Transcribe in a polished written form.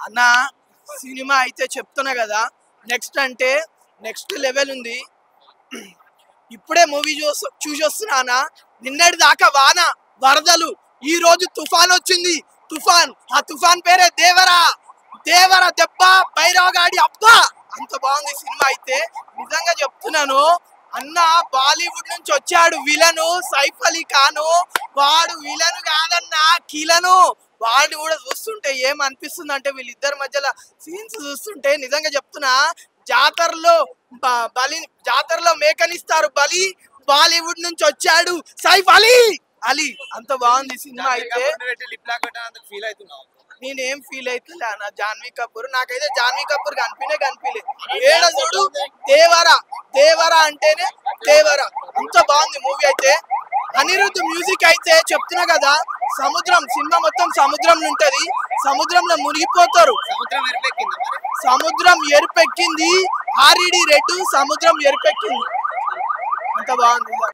అన్న సినిమా అయితే చెప్తున్నా కదా, నెక్స్ట్ అంటే నెక్స్ట్ లెవెల్ ఉంది. ఇప్పుడే మూవీ చూసి వస్తున్నానా, నిన్నటి దాకా వాన వరదలు, ఈ రోజు తుఫాన్ వచ్చింది. తుఫాన్, ఆ తుఫాన్ పేరే దేవరా. దేవరా దెబ్బ బైరాగాడి అబ్బా, అంత బాగుంది సినిమా అయితే. నిజంగా చెప్తున్నాను అన్న, బాలీవుడ్ నుంచి వచ్చాడు విలను సైఫ్ అలీ ఖాను. వాడు విలను కాదన్నా, కిలను. వాడు కూడా చూస్తుంటే ఏం అనిపిస్తుంది అంటే, వీళ్ళిద్దరి మధ్యలో సీన్స్ చూస్తుంటే నిజంగా చెప్తున్నా, జాతరలో జాతరలో మేకనిస్తారు బలి, బాలీవుడ్ నుంచి వచ్చాడు సైఫ్ అలీ. అలీ అంత బాగుంది సినిమా అయితే. నేనేం ఫీల్ అవుతుండే అన్న, జాన్వీ కపూర్ నాకైతే జాన్వీ కపూర్ కనిపించలే. ఏడ చూడు దేవరా, దేవరా అంటేనే దేవరా. అంత బాగుంది మూవీ అయితే. అనిరుద్ధ్ మ్యూజిక్ అయితే చెప్తున్నా కదా, సముద్రం సినిమా మొత్తం సముద్రంలో ఉంటది, సముద్రంలో మునిగిపోతారు. సముద్రం ఎరుపెక్కింది, ఆర్ఈడి రెడ్ సముద్రం ఎరుపెక్కింది. అంత బాగుంది.